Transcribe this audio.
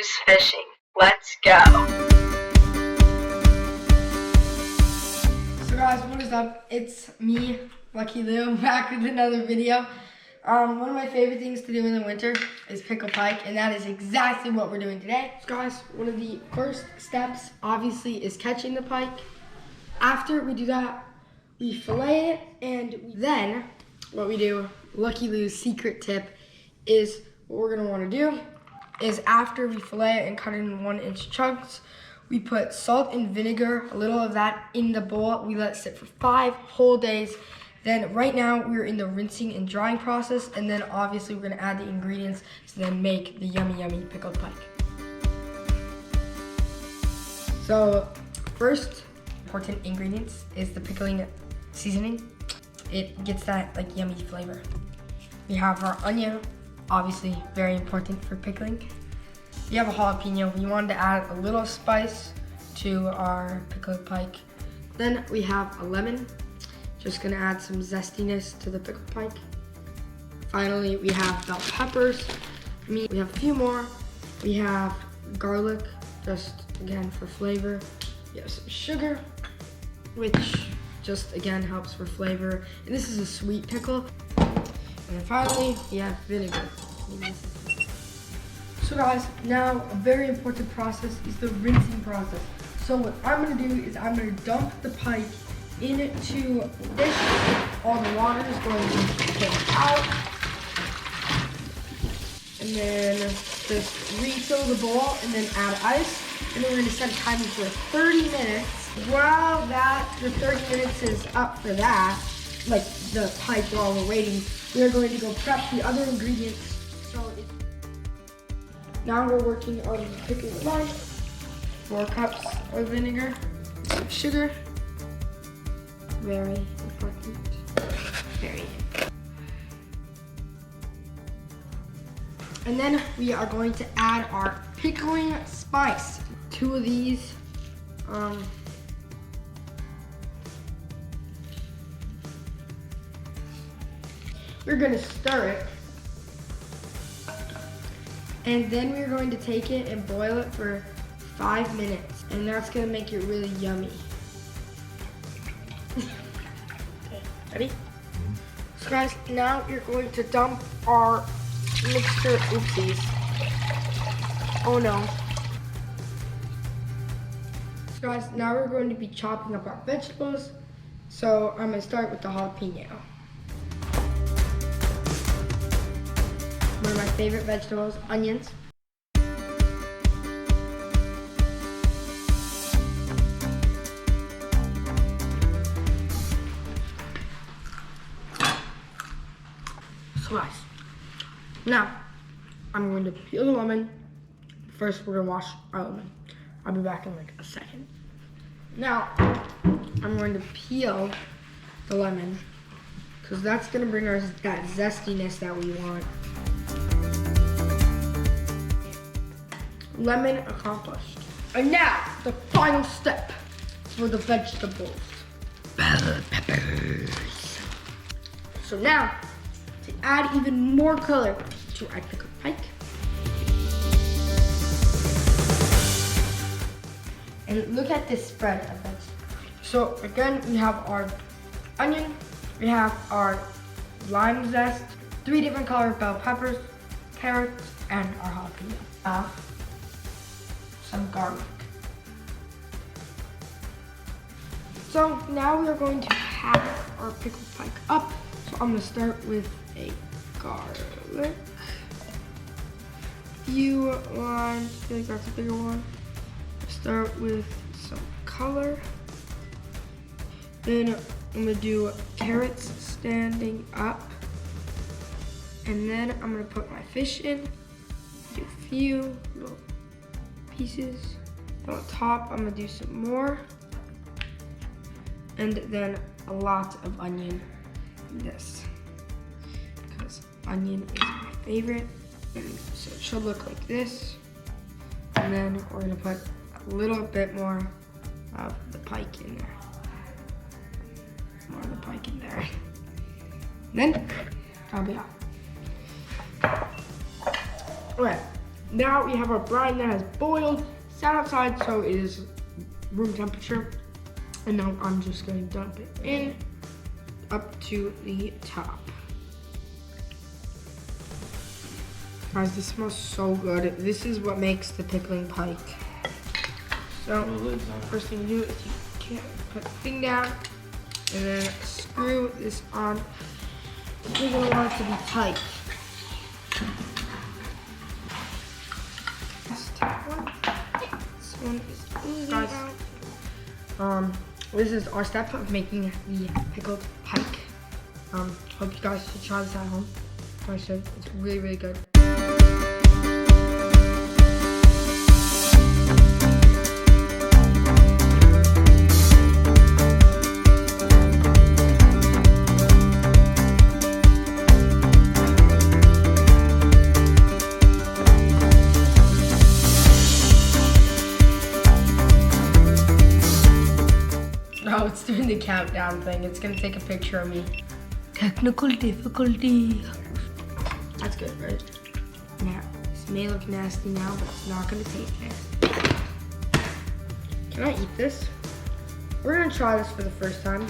Lou's Fishing. Let's go. So guys, what is up? It's me, Lucky Lou, back with another video. One of my favorite things to do in the winter is pickle pike, and that is exactly what we're doing today. So guys, one of the first steps, obviously, is catching the pike. After we do that, we fillet it, and then what we do, Lucky Lou's secret tip, is what we're gonna wanna do is after we fillet it and cut it in 1-inch chunks, we put salt and vinegar, a little of that in the bowl. We let it sit for 5 whole days. Then right now we're in the rinsing and drying process, and then obviously we're gonna add the ingredients to then make the yummy, yummy pickled pike. So first important ingredients is the pickling seasoning. It gets that like yummy flavor. We have our onion, obviously very important for pickling. We have a jalapeno. We wanted to add a little spice to our pickled pike. Then we have a lemon. Just gonna add some zestiness to the pickled pike. Finally, we have bell peppers. We have a few more. We have garlic, just again for flavor. We have some sugar, which just again helps for flavor. And this is a sweet pickle. And then finally, we have vinegar. So guys, now a very important process is the rinsing process. So what I'm gonna do is I'm gonna dump the pike into this. All the water is going to get out. And then just refill the bowl and then add ice. And then we're gonna set a timer for 30 minutes. While the 30 minutes is up for that, like the pike while we're waiting, we are going to go prep the other ingredients. Now we're working on pickling the pike. 4 cups of vinegar, some sugar. Very important. Very. And then we are going to add our pickling spice. 2 of these. We're gonna stir it. And then we're going to take it and boil it for 5 minutes. And that's gonna make it really yummy. Okay, ready? So guys, now you're going to dump our mixture, oopsies. Oh no. So guys, now we're going to be chopping up our vegetables. So I'm gonna start with the jalapeno. One of my favorite vegetables, onions. So guys, now I'm going to peel the lemon. First, we're gonna wash our lemon. I'll be back in like a second. Now, I'm going to peel the lemon because that's gonna bring us that zestiness that we want. Lemon accomplished. And now, the final step for the vegetables. Bell peppers. So now, to add even more color to our pickled pike. And look at this spread of vegetables. So again, we have our onion, we have our lime zest, 3 different colored bell peppers, carrots, and our jalapeno. Some garlic. So now we are going to hack our pickled pike up. So I'm gonna start with a garlic. Few lines, I feel like that's a bigger one. Start with some color. Then I'm gonna do carrots standing up. And then I'm gonna put my fish in. Do a few little pieces. On top, I'm gonna do some more. And then a lot of onion in this. Because onion is my favorite. So it should look like this. And then we're gonna put a little bit more of the pike in there. More of the pike in there. Then, that'll be all. Okay, Now we have our brine that has boiled, sat outside, so it is room temperature. And now I'm just going to dump it in up to the top. Guys, this smells so good. This is what makes the pickling pike. So, first thing you do is you can't put the thing down and then screw this on. You're gonna want it to be tight. Step one. This one is oozing out. This is our step of making the pickled pike. Hope you guys should try this at home. I should. It's really, really good. Oh, it's doing the countdown thing. It's gonna take a picture of me. Technical difficulty. That's good, right? Now, this may look nasty now, but it's not gonna taste nasty. Can I eat this? We're gonna try this for the first time.